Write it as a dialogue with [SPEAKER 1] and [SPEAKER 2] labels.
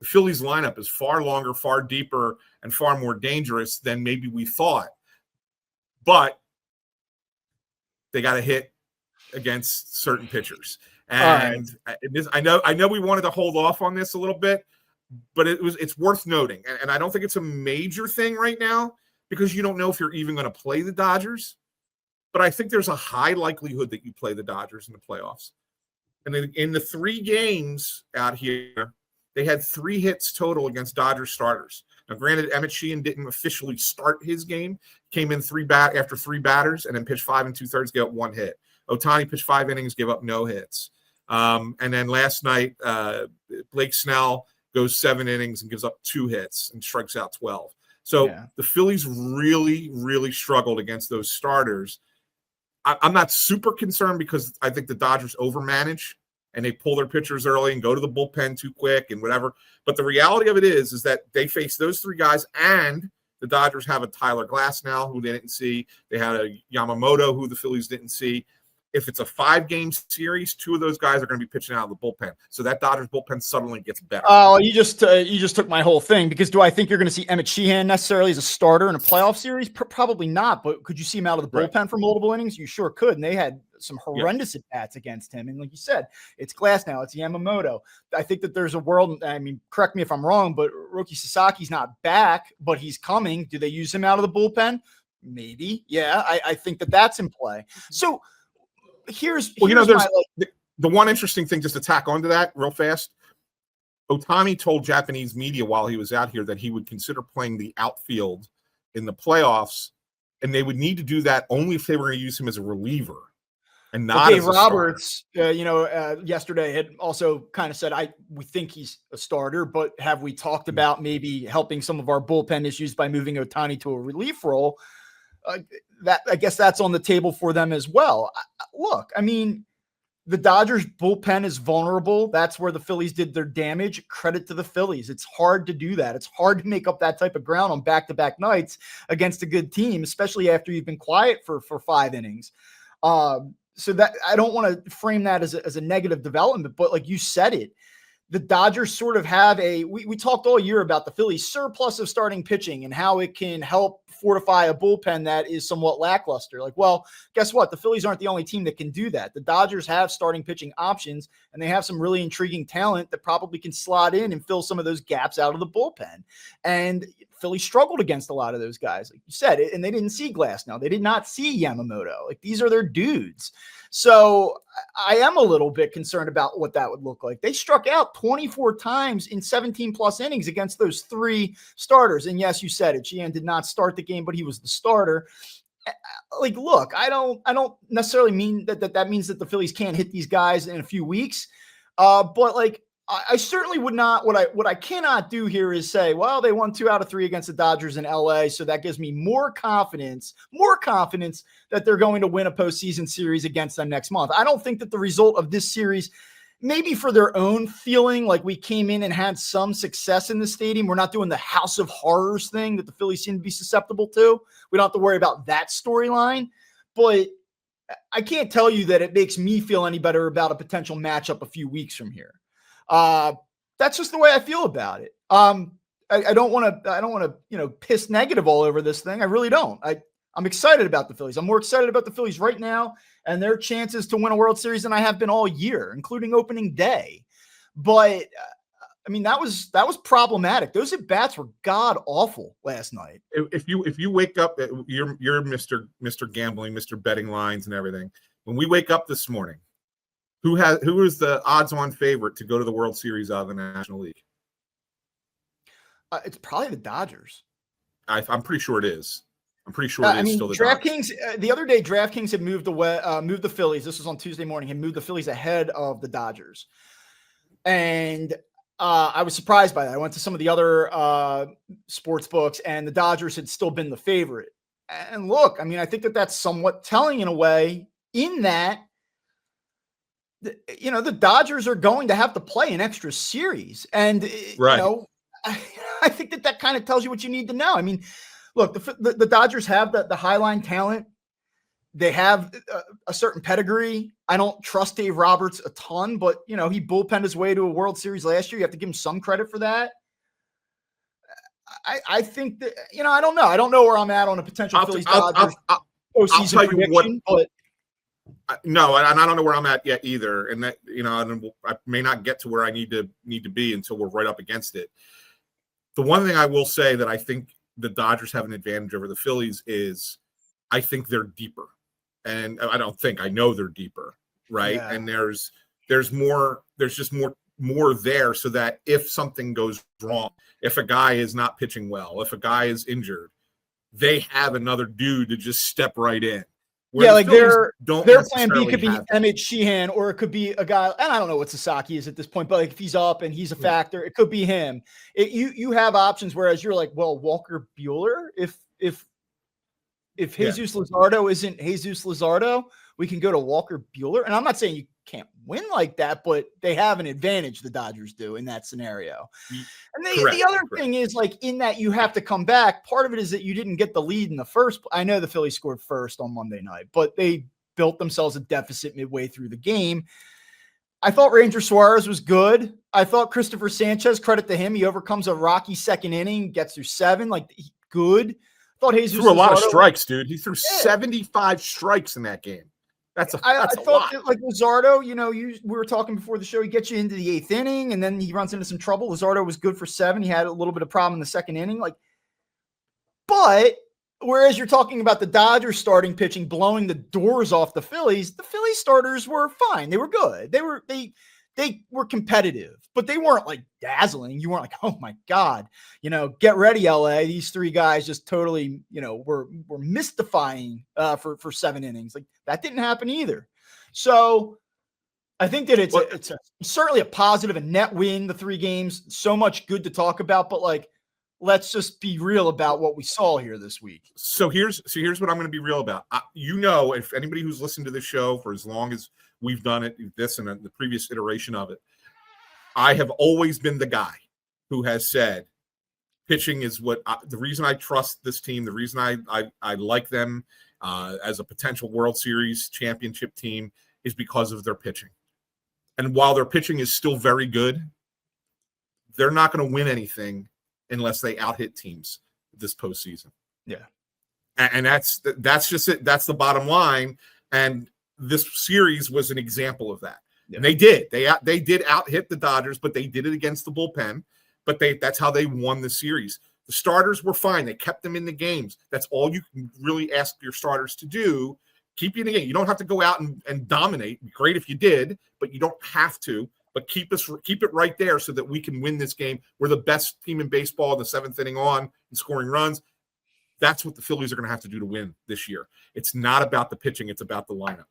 [SPEAKER 1] the Phillies lineup is far longer, far deeper, and far more dangerous than maybe we thought. But they got to hit against certain pitchers. And I know we wanted to hold off on this a little bit, but it's worth noting. And I don't think it's a major thing right now because you don't know if you're even going to play the Dodgers. But I think there's a high likelihood that you play the Dodgers in the playoffs. And then in the 3 games out here, they had 3 hits total against Dodgers starters. Now, granted, Emmett Sheehan didn't officially start his game. Came in after 3 batters and then pitched 5 2/3, gave up 1 hit. Ohtani pitched 5 innings, gave up no hits. And then last night, Blake Snell goes 7 innings and gives up 2 hits and strikes out 12. So the Phillies really, really struggled against those starters. I'm not super concerned because I think the Dodgers overmanage and they pull their pitchers early and go to the bullpen too quick and whatever. But the reality of it is that they face those 3 guys, and the Dodgers have a Tyler Glass now who they didn't see. They had a Yamamoto who the Phillies didn't see. If it's a 5-game series, 2 of those guys are going to be pitching out of the bullpen. So that Dodgers bullpen suddenly gets better.
[SPEAKER 2] Oh, you just took my whole thing, because do I think you're going to see Emmett Sheehan necessarily as a starter in a playoff series? Probably not, but could you see him out of the bullpen for multiple innings? You sure could. And they had some horrendous at-bats against him. And like you said, it's Glass now, it's Yamamoto. I think that there's a world, I mean, correct me if I'm wrong, but Roki Sasaki's not back, but he's coming. Do they use him out of the bullpen? Maybe. Yeah, I think that that's in play. So, here's
[SPEAKER 1] the one interesting thing, just to tack onto that real fast. Ohtani told Japanese media while he was out here that he would consider playing the outfield in the playoffs, and they would need to do that only if they were going to use him as a reliever and not
[SPEAKER 2] Dave
[SPEAKER 1] as a
[SPEAKER 2] Roberts, yesterday had also kind of said, we think he's a starter, but have we talked about maybe helping some of our bullpen issues by moving Ohtani to a relief role? That I guess that's on the table for them as well. Look, I mean, the Dodgers bullpen is vulnerable. That's where the Phillies did their damage. Credit to the Phillies. It's hard to do that. It's hard to make up that type of ground on back-to-back nights against a good team, especially after you've been quiet for 5 innings. So that I don't want to frame that as a negative development, but like you said it, the Dodgers sort of have we talked all year about the Phillies surplus of starting pitching and how it can help fortify a bullpen that is somewhat lackluster. Like, well, guess what? The Phillies aren't the only team that can do that. The Dodgers have starting pitching options, and they have some really intriguing talent that probably can slot in and fill some of those gaps out of the bullpen. And Philly struggled against a lot of those guys, like you said, and they didn't see Glass now. They did not see Yamamoto. Like, these are their dudes. So I am a little bit concerned about what that would look like. They struck out 24 times in 17 plus innings against those 3 starters. And yes, you said it. Sheehan did not start the game, but he was the starter. Like, look, I don't necessarily mean that means that the Phillies can't hit these guys in a few weeks. But like, I certainly would not. What I cannot do here is say, well, they won 2 out of 3 against the Dodgers in LA, so that gives me more confidence that they're going to win a postseason series against them next month. I don't think that the result of this series, maybe for their own feeling, like we came in and had some success in the stadium, we're not doing the House of Horrors thing that the Phillies seem to be susceptible to. We don't have to worry about that storyline, but I can't tell you that it makes me feel any better about a potential matchup a few weeks from here. That's just the way I feel about it. I don't want to, piss negative all over this thing. I really don't. I'm excited about the Phillies. I'm more excited about the Phillies right now and their chances to win a World Series than I have been all year, including opening day. But I mean, that was problematic. Those at bats were god awful last night.
[SPEAKER 1] If you wake up, you're Mr. Gambling, Mr. Betting lines and everything. When we wake up this morning, who is the odds-on favorite to go to the World Series out of the National League?
[SPEAKER 2] It's probably the Dodgers.
[SPEAKER 1] I'm pretty sure it is. I'm pretty sure it is still the
[SPEAKER 2] DraftKings. The other day, DraftKings had moved the Phillies. This was on Tuesday morning. Had moved the Phillies ahead of the Dodgers, and I was surprised by that. I went to some of the other sports books, and the Dodgers had still been the favorite. And look, I mean, I think that that's somewhat telling in a way, in that, the Dodgers are going to have to play an extra series. And, I think that kind of tells you what you need to know. I mean, look, the Dodgers have the highline talent. They have a certain pedigree. I don't trust Dave Roberts a ton, but he bullpenned his way to a World Series last year. You have to give him some credit for that. I think that, I don't know. I don't know where I'm at on a potential Phillies Dodgers postseason prediction, but
[SPEAKER 1] no, and I don't know where I'm at yet either. And that, I may not get to where I need to be until we're right up against it. The one thing I will say that I think the Dodgers have an advantage over the Phillies is I think they're deeper. And I know they're deeper, right? Yeah. And there's just more there, so that if something goes wrong, if a guy is not pitching well, if a guy is injured, they have another dude to just step right in.
[SPEAKER 2] Yeah, like their plan B could be Emmett Sheehan, or it could be a guy, and I don't know what Sasaki is at this point, but like if he's up and he's a factor, it could be him. You have options, whereas you're like, well, Walker Buehler, if Jesus Luzardo isn't Jesus Luzardo, we can go to Walker Buehler. And I'm not saying you can't win like that, but they have an advantage, the Dodgers do, in that scenario. And the other thing is, like, in that you have to come back, part of it is that you didn't get the lead in the first. I know the Phillies scored first on Monday night, but they built themselves a deficit midway through the game. I thought Ranger Suarez was good. I thought Christopher Sanchez, credit to him, he overcomes a rocky second inning, gets through 7, good. I thought Jesus
[SPEAKER 1] threw a lot of strikes, dude. He threw 75 strikes in that game. That's a lot.
[SPEAKER 2] That, like Luzardo, we were talking before the show, he gets you into the 8th inning and then he runs into some trouble. Luzardo was good for 7. He had a little bit of problem in the second inning. But whereas you're talking about the Dodgers starting pitching blowing the doors off the Phillies starters were fine. They were good. They were competitive, but they weren't like dazzling. You weren't like, oh my God, get ready, LA. These 3 guys just totally, were mystifying for 7 innings. Like that didn't happen either. So I think that it's certainly a positive, a net win, the 3 games, so much good to talk about, but let's just be real about what we saw here this week.
[SPEAKER 1] So here's what I'm going to be real about. If anybody who's listened to this show for as long as we've done it, this and the previous iteration of it, I have always been the guy who has said pitching is the reason I trust this team, the reason I like them as a potential World Series championship team is because of their pitching. And while their pitching is still very good, they're not going to win anything unless they out-hit teams this postseason.
[SPEAKER 2] Yeah.
[SPEAKER 1] And that's just it. That's the bottom line. And this series was an example of that. Yeah. And they did out-hit the Dodgers, but they did it against the bullpen. But that's how they won the series. The starters were fine. They kept them in the games. That's all you can really ask your starters to do. Keep you in the game. You don't have to go out and dominate. Great if you did, but you don't have to. But keep it right there so that we can win this game. We're the best team in baseball in the 7th inning on and scoring runs. That's what the Phillies are going to have to do to win this year. It's not about the pitching. It's about the lineup.